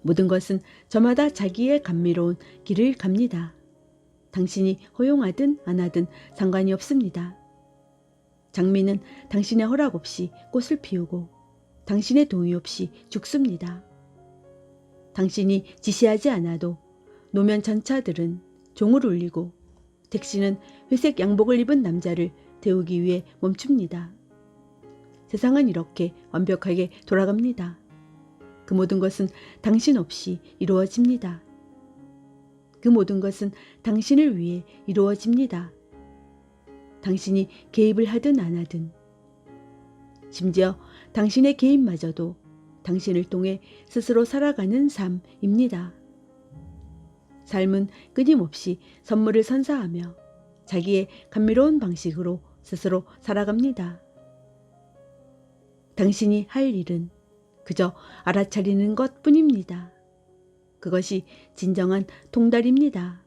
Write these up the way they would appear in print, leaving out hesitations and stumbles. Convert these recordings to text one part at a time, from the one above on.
모든 것은 저마다 자기의 감미로운 길을 갑니다. 당신이 허용하든 안 하든 상관이 없습니다. 장미는 당신의 허락 없이 꽃을 피우고 당신의 동의 없이 죽습니다. 당신이 지시하지 않아도 노면 전차들은 종을 울리고 택시는 회색 양복을 입은 남자를 태우기 위해 멈춥니다. 세상은 이렇게 완벽하게 돌아갑니다. 그 모든 것은 당신 없이 이루어집니다. 그 모든 것은 당신을 위해 이루어집니다. 당신이 개입을 하든 안 하든. 심지어 당신의 개입마저도 당신을 통해 스스로 살아가는 삶입니다. 삶은 끊임없이 선물을 선사하며 자기의 감미로운 방식으로 스스로 살아갑니다. 당신이 할 일은 그저 알아차리는 것뿐입니다. 그것이 진정한 통달입니다.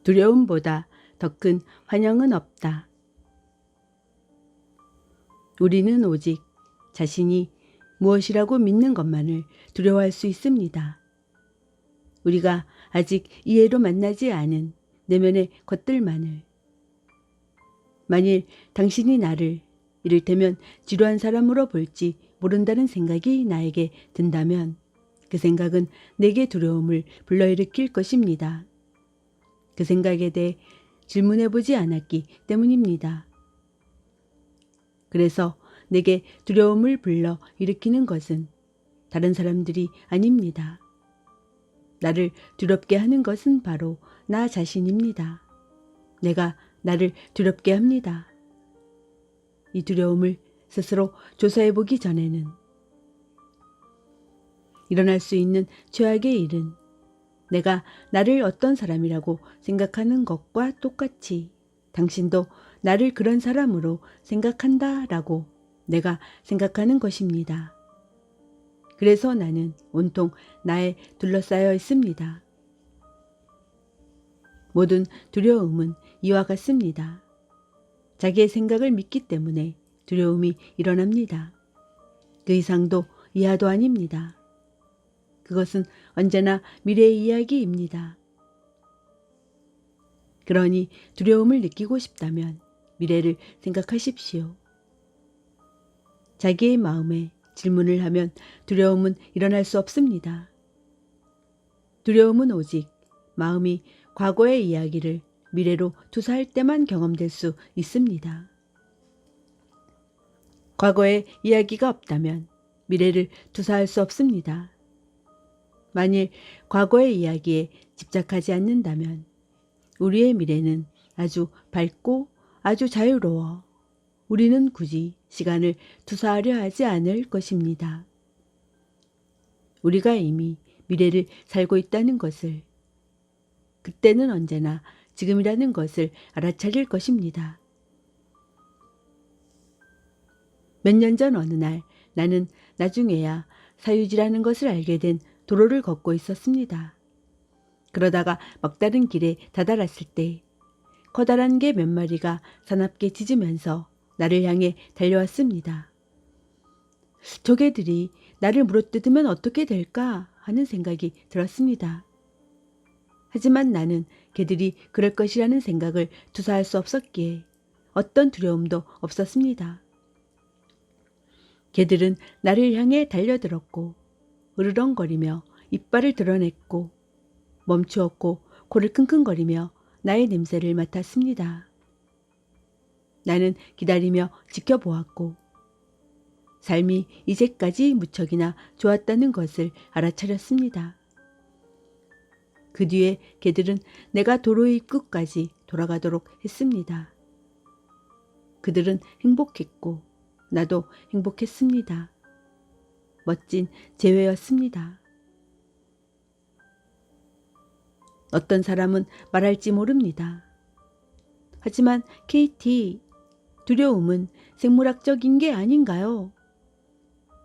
두려움보다 더 큰 환영은 없다. 우리는 오직 자신이 무엇이라고 믿는 것만을 두려워할 수 있습니다. 우리가 아직 이해로 만나지 않은 내면의 것들만을. 만일 당신이 나를 이를테면 지루한 사람으로 볼지 모른다는 생각이 나에게 든다면 그 생각은 내게 두려움을 불러일으킬 것입니다. 그 생각에 대해 질문해보지 않았기 때문입니다. 그래서 내게 두려움을 불러 일으키는 것은 다른 사람들이 아닙니다. 나를 두렵게 하는 것은 바로 나 자신입니다. 내가 나를 두렵게 합니다. 이 두려움을 스스로 조사해보기 전에는 일어날 수 있는 최악의 일은 내가 나를 어떤 사람이라고 생각하는 것과 똑같이 당신도 나를 그런 사람으로 생각한다라고 내가 생각하는 것입니다. 그래서 나는 온통 나에 둘러싸여 있습니다. 모든 두려움은 이와 같습니다. 자기의 생각을 믿기 때문에 두려움이 일어납니다. 그 이상도 이하도 아닙니다. 그것은 언제나 미래의 이야기입니다. 그러니 두려움을 느끼고 싶다면 미래를 생각하십시오. 자기의 마음에 질문을 하면 두려움은 일어날 수 없습니다. 두려움은 오직 마음이 과거의 이야기를 미래로 투사할 때만 경험될 수 있습니다. 과거의 이야기가 없다면 미래를 투사할 수 없습니다. 만일 과거의 이야기에 집착하지 않는다면 우리의 미래는 아주 밝고 아주 자유로워 우리는 굳이 시간을 투사하려 하지 않을 것입니다. 우리가 이미 미래를 살고 있다는 것을, 그때는 언제나 지금이라는 것을 알아차릴 것입니다. 몇 년 전 어느 날 나는 나중에야 사유지라는 것을 알게 된 도로를 걷고 있었습니다. 그러다가 막다른 길에 다다랐을 때 커다란 개 몇 마리가 사납게 짖으면서 나를 향해 달려왔습니다. 저 개들이 나를 물어뜯으면 어떻게 될까 하는 생각이 들었습니다. 하지만 나는 개들이 그럴 것이라는 생각을 투사할 수 없었기에 어떤 두려움도 없었습니다. 개들은 나를 향해 달려들었고 으르렁거리며 이빨을 드러냈고 멈추었고 코를 킁킁거리며 나의 냄새를 맡았습니다. 나는 기다리며 지켜보았고 삶이 이제까지 무척이나 좋았다는 것을 알아차렸습니다. 그 뒤에 개들은 내가 도로의 입구까지 돌아가도록 했습니다. 그들은 행복했고 나도 행복했습니다. 멋진 재회였습니다. 어떤 사람은 말할지 모릅니다. 하지만 KT, 두려움은 생물학적인 게 아닌가요?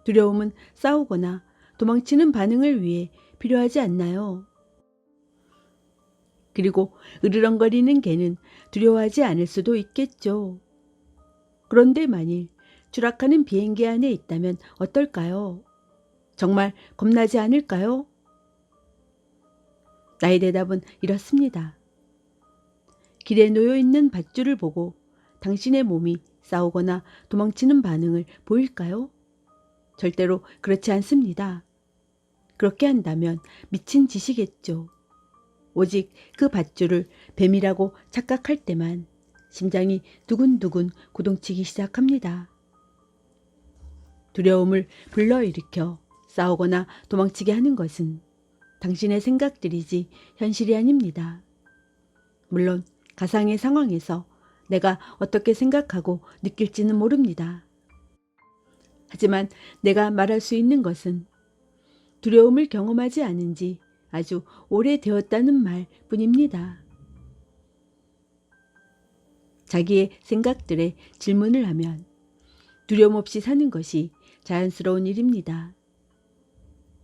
두려움은 싸우거나 도망치는 반응을 위해 필요하지 않나요? 그리고 으르렁거리는 개는 두려워하지 않을 수도 있겠죠. 그런데 만일 추락하는 비행기 안에 있다면 어떨까요? 정말 겁나지 않을까요? 나의 대답은 이렇습니다. 길에 놓여 있는 밧줄을 보고 당신의 몸이 싸우거나 도망치는 반응을 보일까요? 절대로 그렇지 않습니다. 그렇게 한다면 미친 짓이겠죠. 오직 그 밧줄을 뱀이라고 착각할 때만 심장이 두근두근 고동치기 시작합니다. 두려움을 불러일으켜 싸우거나 도망치게 하는 것은 당신의 생각들이지 현실이 아닙니다. 물론 가상의 상황에서 내가 어떻게 생각하고 느낄지는 모릅니다. 하지만 내가 말할 수 있는 것은 두려움을 경험하지 않은 지 아주 오래되었다는 말 뿐입니다. 자기의 생각들에 질문을 하면 두려움 없이 사는 것이 자연스러운 일입니다.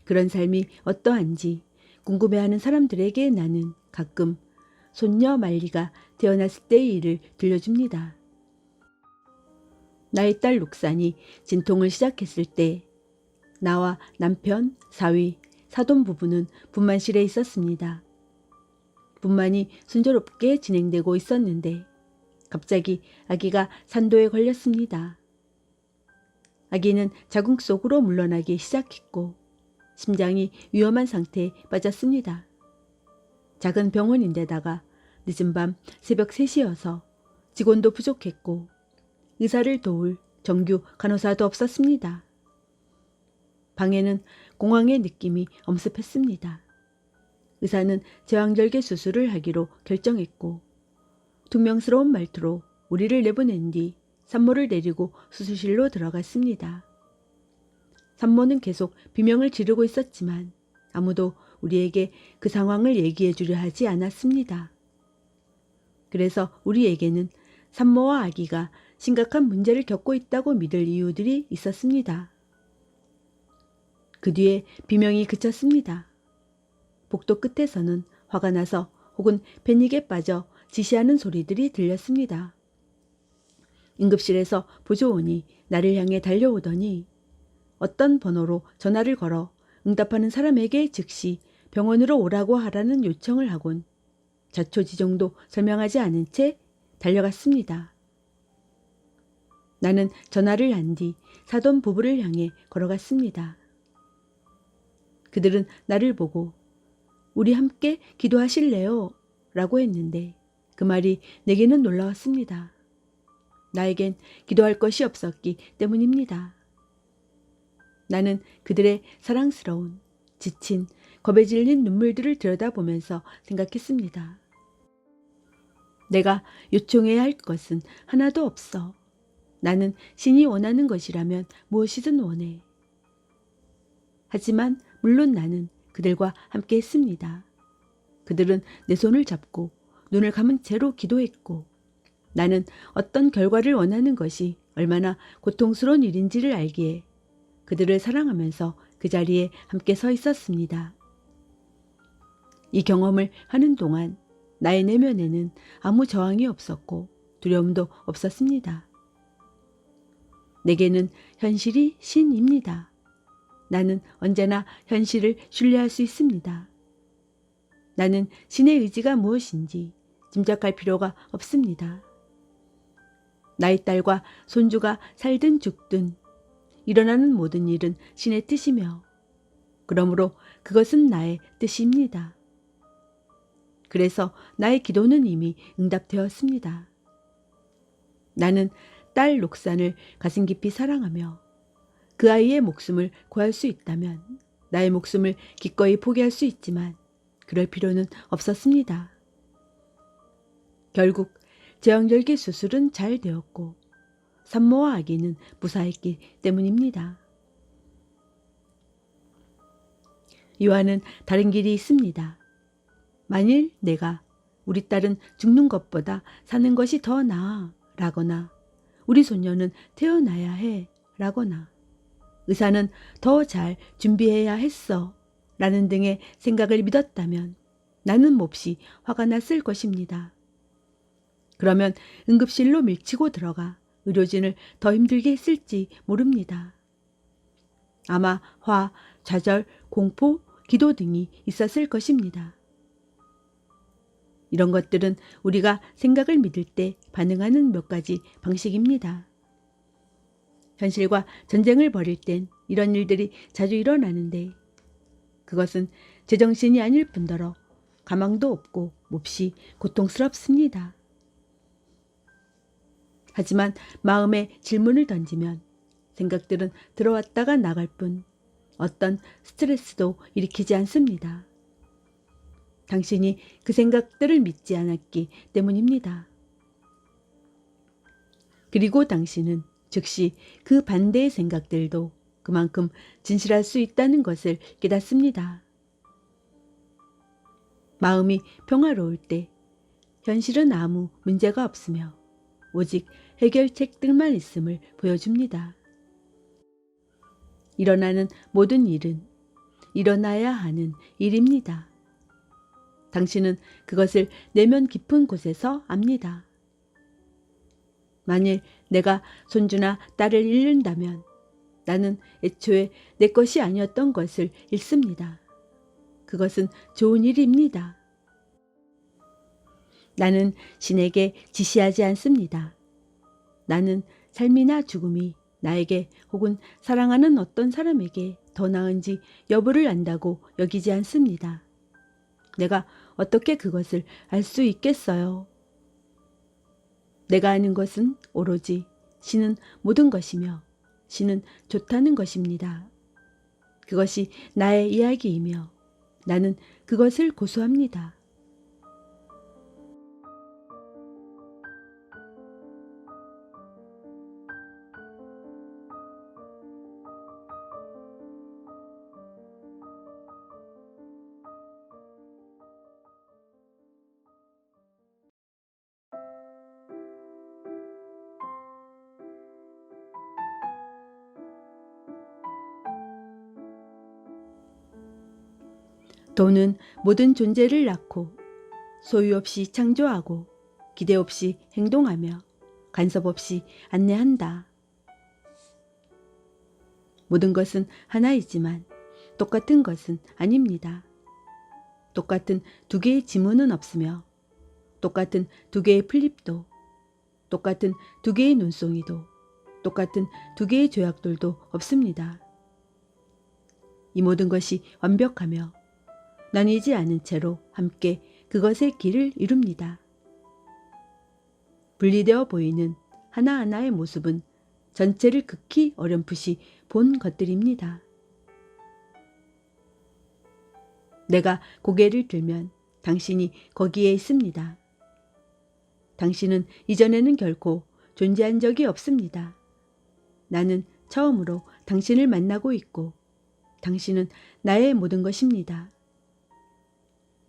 그런 삶이 어떠한지 궁금해하는 사람들에게 나는 가끔 손녀 말리가 태어났을 때의 일을 들려줍니다. 나의 딸 룩산이 진통을 시작했을 때 나와 남편, 사위, 사돈 부부는 분만실에 있었습니다. 분만이 순조롭게 진행되고 있었는데 갑자기 아기가 산도에 걸렸습니다. 아기는 자궁 속으로 물러나기 시작했고 심장이 위험한 상태에 빠졌습니다. 작은 병원인데다가 늦은 밤 새벽 3시여서 직원도 부족했고 의사를 도울 정규 간호사도 없었습니다. 방에는 공황의 느낌이 엄습했습니다. 의사는 제왕절개 수술을 하기로 결정했고 퉁명스러운 말투로 우리를 내보낸 뒤 산모를 데리고 수술실로 들어갔습니다. 산모는 계속 비명을 지르고 있었지만 아무도 우리에게 그 상황을 얘기해 주려 하지 않았습니다. 그래서 우리에게는 산모와 아기가 심각한 문제를 겪고 있다고 믿을 이유들이 있었습니다. 그 뒤에 비명이 그쳤습니다. 복도 끝에서는 화가 나서 혹은 패닉에 빠져 지시하는 소리들이 들렸습니다. 응급실에서 보조원이 나를 향해 달려오더니 어떤 번호로 전화를 걸어 응답하는 사람에게 즉시 병원으로 오라고 하라는 요청을 하곤 자초지종도 설명하지 않은 채 달려갔습니다. 나는 전화를 한 뒤 사돈 부부를 향해 걸어갔습니다. 그들은 나를 보고 우리 함께 기도하실래요? 라고 했는데 그 말이 내게는 놀라웠습니다. 나에겐 기도할 것이 없었기 때문입니다. 나는 그들의 사랑스러운, 지친, 겁에 질린 눈물들을 들여다보면서 생각했습니다. 내가 요청해야 할 것은 하나도 없어. 나는 신이 원하는 것이라면 무엇이든 원해. 하지만 물론 나는 그들과 함께 했습니다. 그들은 내 손을 잡고 눈을 감은 채로 기도했고 나는 어떤 결과를 원하는 것이 얼마나 고통스러운 일인지를 알기에 그들을 사랑하면서 그 자리에 함께 서 있었습니다. 이 경험을 하는 동안 나의 내면에는 아무 저항이 없었고 두려움도 없었습니다. 내게는 현실이 신입니다. 나는 언제나 현실을 신뢰할 수 있습니다. 나는 신의 의지가 무엇인지 짐작할 필요가 없습니다. 나의 딸과 손주가 살든 죽든 일어나는 모든 일은 신의 뜻이며 그러므로 그것은 나의 뜻입니다. 그래서 나의 기도는 이미 응답되었습니다. 나는 딸 록산을 가슴 깊이 사랑하며 그 아이의 목숨을 구할 수 있다면 나의 목숨을 기꺼이 포기할 수 있지만 그럴 필요는 없었습니다. 결국 제왕절개 수술은 잘 되었고 산모와 아기는 무사했기 때문입니다. 이와는 다른 길이 있습니다. 만일 내가 우리 딸은 죽는 것보다 사는 것이 더 나아 라거나 우리 소녀는 태어나야 해 라거나 의사는 더 잘 준비해야 했어 라는 등의 생각을 믿었다면 나는 몹시 화가 났을 것입니다. 그러면 응급실로 밀치고 들어가 의료진을 더 힘들게 했을지 모릅니다. 아마 화, 좌절, 공포, 기도 등이 있었을 것입니다. 이런 것들은 우리가 생각을 믿을 때 반응하는 몇 가지 방식입니다. 현실과 전쟁을 벌일 땐 이런 일들이 자주 일어나는데 그것은 제정신이 아닐 뿐더러 가망도 없고 몹시 고통스럽습니다. 하지만 마음에 질문을 던지면 생각들은 들어왔다가 나갈 뿐 어떤 스트레스도 일으키지 않습니다. 당신이 그 생각들을 믿지 않았기 때문입니다. 그리고 당신은 즉시 그 반대의 생각들도 그만큼 진실할 수 있다는 것을 깨닫습니다. 마음이 평화로울 때 현실은 아무 문제가 없으며 오직 해결책들만 있음을 보여줍니다. 일어나는 모든 일은 일어나야 하는 일입니다. 당신은 그것을 내면 깊은 곳에서 압니다. 만일 내가 손주나 딸을 잃는다면 나는 애초에 내 것이 아니었던 것을 잃습니다. 그것은 좋은 일입니다. 나는 신에게 지시하지 않습니다. 나는 삶이나 죽음이 나에게 혹은 사랑하는 어떤 사람에게 더 나은지 여부를 안다고 여기지 않습니다. 내가 어떻게 그것을 알 수 있겠어요? 내가 아는 것은 오로지 신은 모든 것이며 신은 좋다는 것입니다. 그것이 나의 이야기이며 나는 그것을 고수합니다. 돈은 모든 존재를 낳고 소유 없이 창조하고 기대 없이 행동하며 간섭 없이 안내한다. 모든 것은 하나이지만 똑같은 것은 아닙니다. 똑같은 두 개의 지문은 없으며 똑같은 두 개의 플립도 똑같은 두 개의 눈송이도 똑같은 두 개의 조약돌도 없습니다. 이 모든 것이 완벽하며 나뉘지 않은 채로 함께 그것의 길을 이룹니다. 분리되어 보이는 하나하나의 모습은 전체를 극히 어렴풋이 본 것들입니다. 내가 고개를 들면 당신이 거기에 있습니다. 당신은 이전에는 결코 존재한 적이 없습니다. 나는 처음으로 당신을 만나고 있고 당신은 나의 모든 것입니다.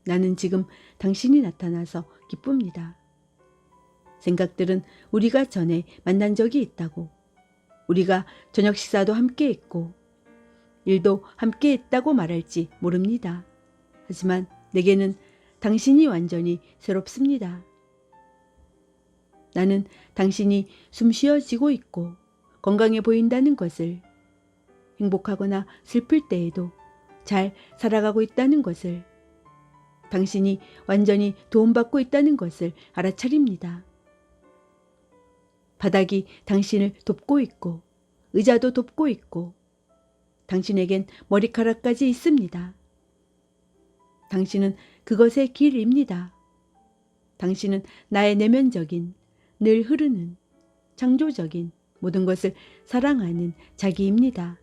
나는 지금 당신이 나타나서 기쁩니다. 생각들은 우리가 전에 만난 적이 있다고, 우리가 저녁 식사도 함께 했고 일도 함께 했다고 말할지 모릅니다. 하지만 내게는 당신이 완전히 새롭습니다. 나는 당신이 숨 쉬어지고 있고 건강해 보인다는 것을, 행복하거나 슬플 때에도 잘 살아가고 있다는 것을, 당신이 완전히 도움받고 있다는 것을 알아차립니다. 바닥이 당신을 돕고 있고 의자도 돕고 있고 당신에겐 머리카락까지 있습니다. 당신은 그것의 길입니다. 당신은 나의 내면적인, 늘 흐르는, 창조적인 모든 것을 사랑하는 자기입니다.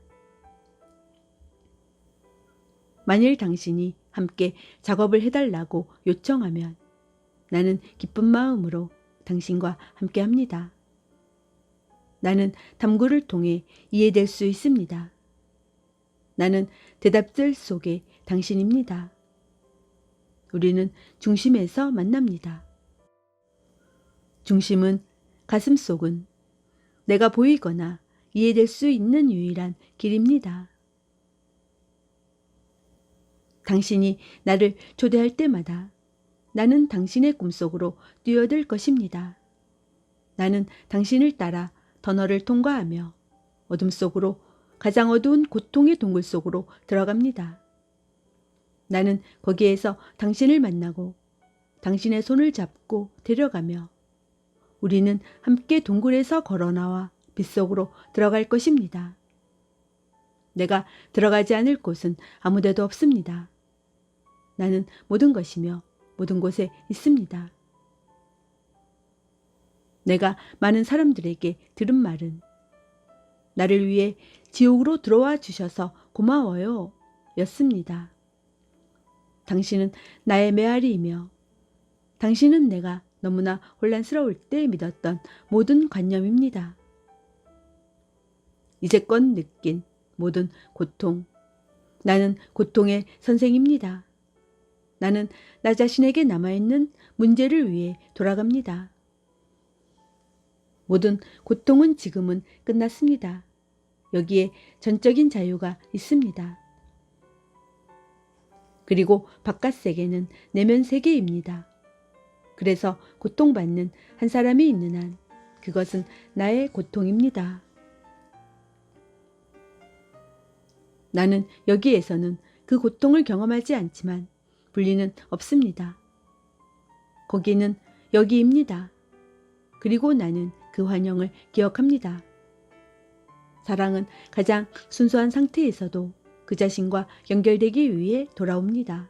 만일 당신이 함께 작업을 해달라고 요청하면 나는 기쁜 마음으로 당신과 함께 합니다. 나는 탐구를 통해 이해될 수 있습니다. 나는 대답들 속에 당신입니다. 우리는 중심에서 만납니다. 중심은 가슴속은 내가 보이거나 이해될 수 있는 유일한 길입니다. 당신이 나를 초대할 때마다 나는 당신의 꿈속으로 뛰어들 것입니다. 나는 당신을 따라 터널을 통과하며 어둠 속으로 가장 어두운 고통의 동굴 속으로 들어갑니다. 나는 거기에서 당신을 만나고 당신의 손을 잡고 데려가며 우리는 함께 동굴에서 걸어나와 빛 속으로 들어갈 것입니다. 내가 들어가지 않을 곳은 아무 데도 없습니다. 나는 모든 것이며 모든 곳에 있습니다. 내가 많은 사람들에게 들은 말은 나를 위해 지옥으로 들어와 주셔서 고마워요 였습니다. 당신은 나의 메아리이며 당신은 내가 너무나 혼란스러울 때 믿었던 모든 관념입니다. 이제껏 느낀 모든 고통, 나는 고통의 선생입니다. 나는 나 자신에게 남아있는 문제를 위해 돌아갑니다. 모든 고통은 지금은 끝났습니다. 여기에 전적인 자유가 있습니다. 그리고 바깥 세계는 내면 세계입니다. 그래서 고통받는 한 사람이 있는 한 그것은 나의 고통입니다. 나는 여기에서는 그 고통을 경험하지 않지만 분리는 없습니다. 거기는 여기입니다. 그리고 나는 그 환영을 기억합니다. 사랑은 가장 순수한 상태에서도 그 자신과 연결되기 위해 돌아옵니다.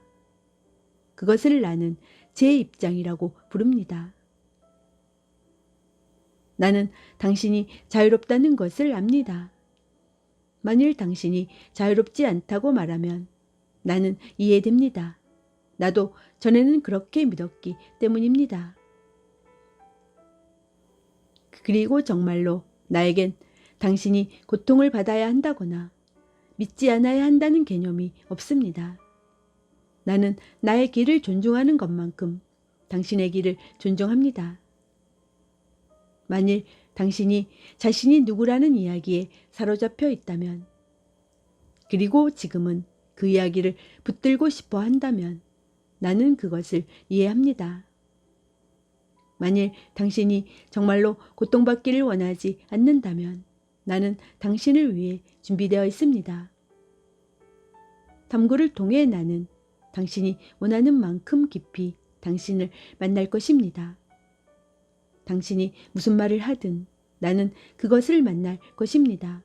그것을 나는 제 입장이라고 부릅니다. 나는 당신이 자유롭다는 것을 압니다. 만일 당신이 자유롭지 않다고 말하면 나는 이해됩니다. 나도 전에는 그렇게 믿었기 때문입니다. 그리고 정말로 나에겐 당신이 고통을 받아야 한다거나 믿지 않아야 한다는 개념이 없습니다. 나는 나의 길을 존중하는 것만큼 당신의 길을 존중합니다. 만일 당신이 자신이 누구라는 이야기에 사로잡혀 있다면, 그리고 지금은 그 이야기를 붙들고 싶어 한다면 나는 그것을 이해합니다. 만일 당신이 정말로 고통받기를 원하지 않는다면 나는 당신을 위해 준비되어 있습니다. 탐구를 통해 나는 당신이 원하는 만큼 깊이 당신을 만날 것입니다. 당신이 무슨 말을 하든 나는 그것을 만날 것입니다.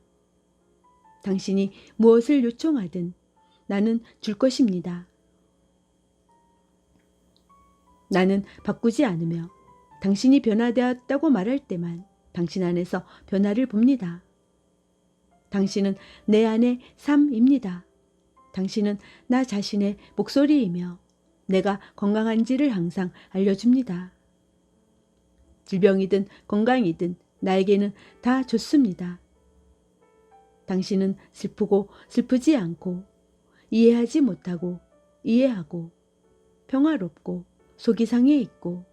당신이 무엇을 요청하든 나는 줄 것입니다. 나는 바꾸지 않으며 당신이 변화되었다고 말할 때만 당신 안에서 변화를 봅니다. 당신은 내 안의 삶입니다. 당신은 나 자신의 목소리이며 내가 건강한지를 항상 알려줍니다. 질병이든 건강이든 나에게는 다 좋습니다. 당신은 슬프고 슬프지 않고 이해하지 못하고 이해하고 평화롭고 속이 상해 있고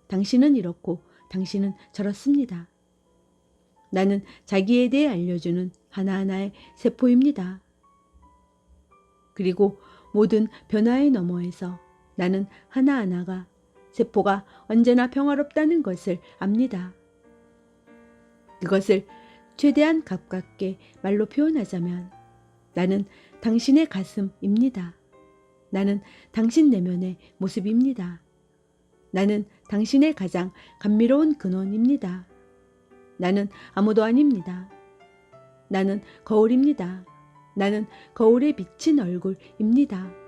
당신은 이렇고 당신은 저렇습니다. 나는 자기에 대해 알려주는 하나하나의 세포입니다. 그리고 모든 변화의 너머에서 나는 하나하나가 세포가 언제나 평화롭다는 것을 압니다. 그것을 최대한 가깝게 말로 표현하자면 나는 당신의 가슴입니다. 나는 당신 내면의 모습입니다. 나는 당신의 가장 감미로운 근원입니다. 나는 아무도 아닙니다. 나는 거울입니다. 나는 거울에 비친 얼굴입니다.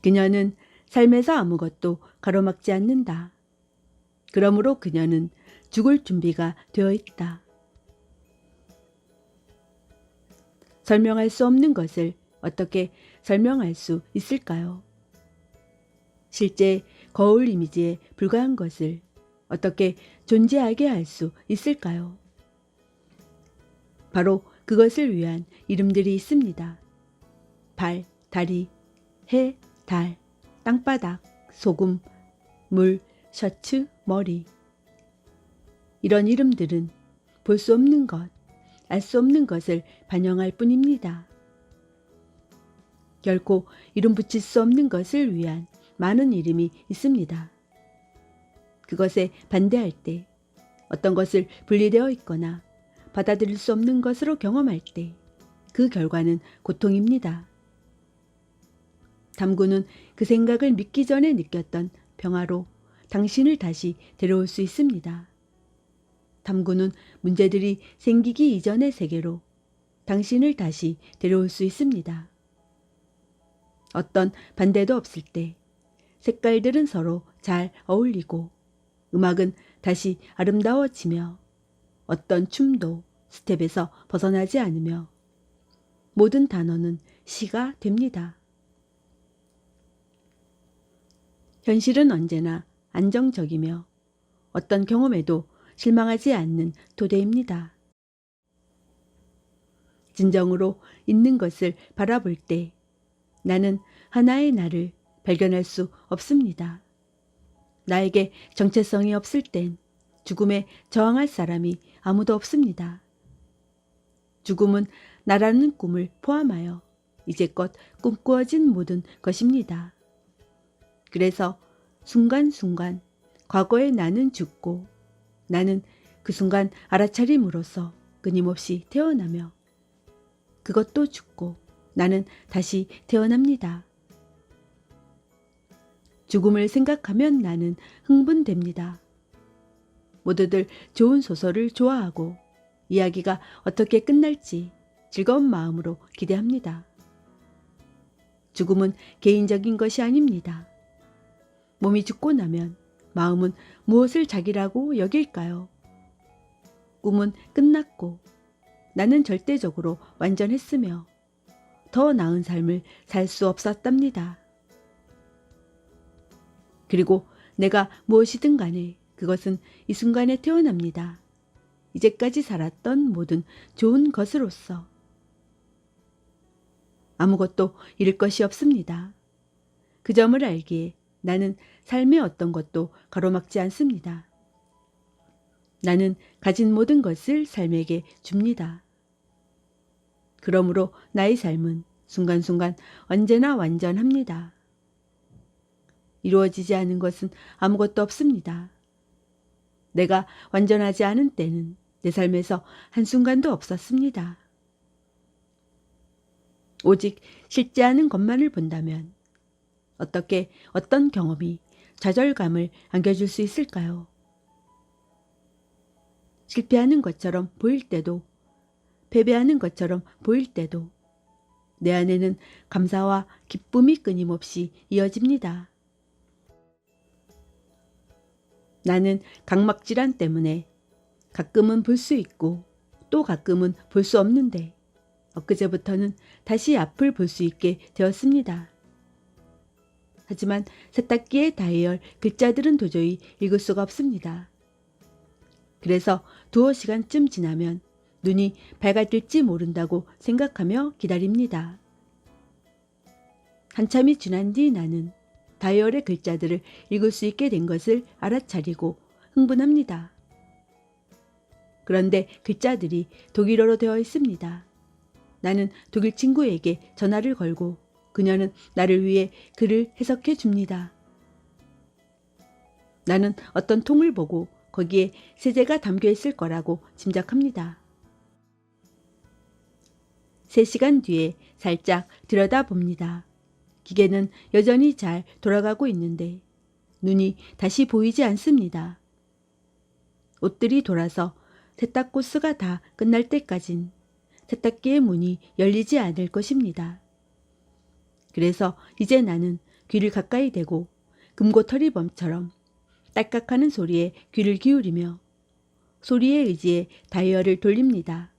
그녀는 삶에서 아무것도 가로막지 않는다. 그러므로 그녀는 죽을 준비가 되어 있다. 설명할 수 없는 것을 어떻게 설명할 수 있을까요? 실제 거울 이미지에 불과한 것을 어떻게 존재하게 할 수 있을까요? 바로 그것을 위한 이름들이 있습니다. 발, 다리, 해, 달, 땅바닥, 소금, 물, 셔츠, 머리. 이런 이름들은 볼 수 없는 것, 알 수 없는 것을 반영할 뿐입니다. 결코 이름 붙일 수 없는 것을 위한 많은 이름이 있습니다. 그것에 반대할 때, 어떤 것을 분리되어 있거나 받아들일 수 없는 것으로 경험할 때, 그 결과는 고통입니다. 탐구는 그 생각을 믿기 전에 느꼈던 평화로 당신을 다시 데려올 수 있습니다. 탐구는 문제들이 생기기 이전의 세계로 당신을 다시 데려올 수 있습니다. 어떤 반대도 없을 때 색깔들은 서로 잘 어울리고 음악은 다시 아름다워지며 어떤 춤도 스텝에서 벗어나지 않으며 모든 단어는 시가 됩니다. 현실은 언제나 안정적이며 어떤 경험에도 실망하지 않는 토대입니다. 진정으로 있는 것을 바라볼 때 나는 하나의 나를 발견할 수 없습니다. 나에게 정체성이 없을 땐 죽음에 저항할 사람이 아무도 없습니다. 죽음은 나라는 꿈을 포함하여 이제껏 꿈꾸어진 모든 것입니다. 그래서 순간순간 과거의 나는 죽고 나는 그 순간 알아차림으로써 끊임없이 태어나며 그것도 죽고 나는 다시 태어납니다. 죽음을 생각하면 나는 흥분됩니다. 모두들 좋은 소설을 좋아하고 이야기가 어떻게 끝날지 즐거운 마음으로 기대합니다. 죽음은 개인적인 것이 아닙니다. 몸이 죽고 나면 마음은 무엇을 자기라고 여길까요? 꿈은 끝났고 나는 절대적으로 완전했으며 더 나은 삶을 살 수 없었답니다. 그리고 내가 무엇이든 간에 그것은 이 순간에 태어납니다. 이제까지 살았던 모든 좋은 것으로서. 아무것도 잃을 것이 없습니다. 그 점을 알기에 나는 삶의 어떤 것도 가로막지 않습니다. 나는 가진 모든 것을 삶에게 줍니다. 그러므로 나의 삶은 순간순간 언제나 완전합니다. 이루어지지 않은 것은 아무것도 없습니다. 내가 완전하지 않은 때는 내 삶에서 한순간도 없었습니다. 오직 실제하는 것만을 본다면 어떻게 어떤 경험이 좌절감을 안겨줄 수 있을까요? 실패하는 것처럼 보일 때도 패배하는 것처럼 보일 때도 내 안에는 감사와 기쁨이 끊임없이 이어집니다. 나는 각막질환 때문에 가끔은 볼 수 있고 또 가끔은 볼 수 없는데 엊그제부터는 다시 앞을 볼 수 있게 되었습니다. 하지만 세탁기의 다이얼 글자들은 도저히 읽을 수가 없습니다. 그래서 두어 시간쯤 지나면 눈이 밝아질지 모른다고 생각하며 기다립니다. 한참이 지난 뒤 나는 다이얼의 글자들을 읽을 수 있게 된 것을 알아차리고 흥분합니다. 그런데 글자들이 독일어로 되어 있습니다. 나는 독일 친구에게 전화를 걸고 그녀는 나를 위해 글을 해석해 줍니다. 나는 어떤 통을 보고 거기에 세제가 담겨 있을 거라고 짐작합니다. 3시간 뒤에 살짝 들여다봅니다. 기계는 여전히 잘 돌아가고 있는데 눈이 다시 보이지 않습니다. 옷들이 돌아서 세탁 코스가 다 끝날 때까진 세탁기의 문이 열리지 않을 것입니다. 그래서 이제 나는 귀를 가까이 대고 금고털이범처럼 딸깍하는 소리에 귀를 기울이며 소리에 의지해 다이얼을 돌립니다.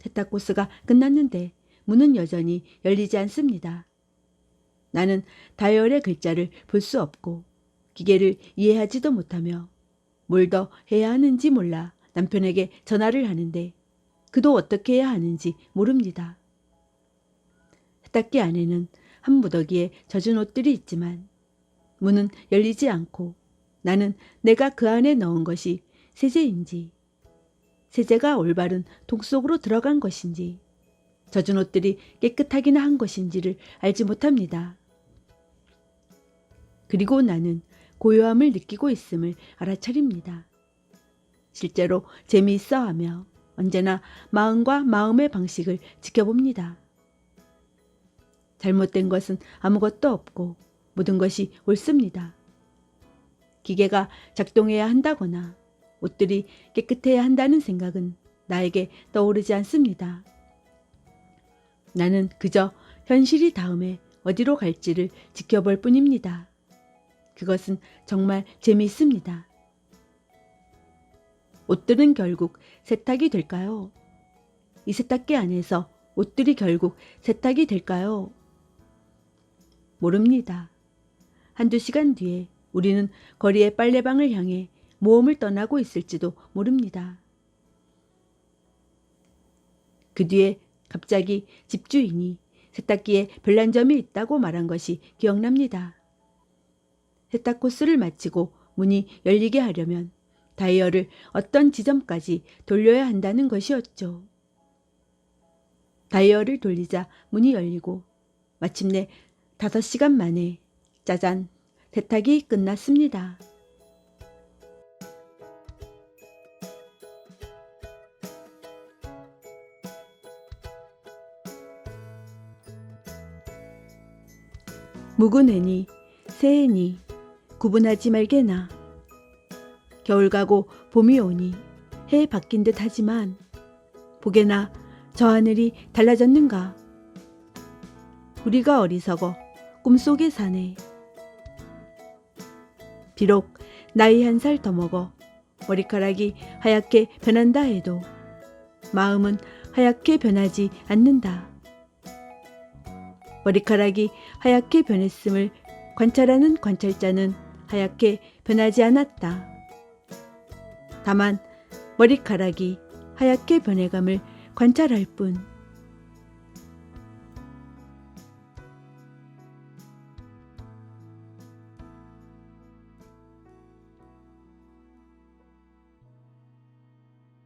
세탁코스가 끝났는데 문은 여전히 열리지 않습니다. 나는 다이얼의 글자를 볼 수 없고 기계를 이해하지도 못하며 뭘 더 해야 하는지 몰라 남편에게 전화를 하는데 그도 어떻게 해야 하는지 모릅니다. 세탁기 안에는 한 무더기에 젖은 옷들이 있지만 문은 열리지 않고 나는 내가 그 안에 넣은 것이 세제인지 세제가 올바른 통 속으로 들어간 것인지 젖은 옷들이 깨끗하기나 한 것인지를 알지 못합니다. 그리고 나는 고요함을 느끼고 있음을 알아차립니다. 실제로 재미있어 하며 언제나 마음과 마음의 방식을 지켜봅니다. 잘못된 것은 아무것도 없고 모든 것이 옳습니다. 기계가 작동해야 한다거나 옷들이 깨끗해야 한다는 생각은 나에게 떠오르지 않습니다. 나는 그저 현실이 다음에 어디로 갈지를 지켜볼 뿐입니다. 그것은 정말 재미있습니다. 옷들은 결국 세탁이 될까요? 이 세탁기 안에서 옷들이 결국 세탁이 될까요? 모릅니다. 한두 시간 뒤에 우리는 거리의 빨래방을 향해 모험을 떠나고 있을지도 모릅니다. 그 뒤에 갑자기 집주인이 세탁기에 별난 점이 있다고 말한 것이 기억납니다. 세탁 코스를 마치고 문이 열리게 하려면 다이얼을 어떤 지점까지 돌려야 한다는 것이었죠. 다이얼을 돌리자 문이 열리고 마침내 5시간 만에 짜잔, 세탁이 끝났습니다. 묵은 해니, 새 해니, 구분하지 말게나. 겨울 가고 봄이 오니 해 바뀐 듯 하지만 보게나 저 하늘이 달라졌는가. 우리가 어리석어 꿈속에 사네. 비록 나이 1살 더 먹어 머리카락이 하얗게 변한다 해도 마음은 하얗게 변하지 않는다. 머리카락이 하얗게 변했음을 관찰하는 관찰자는 하얗게 변하지 않았다. 다만 머리카락이 하얗게 변해감을 관찰할 뿐.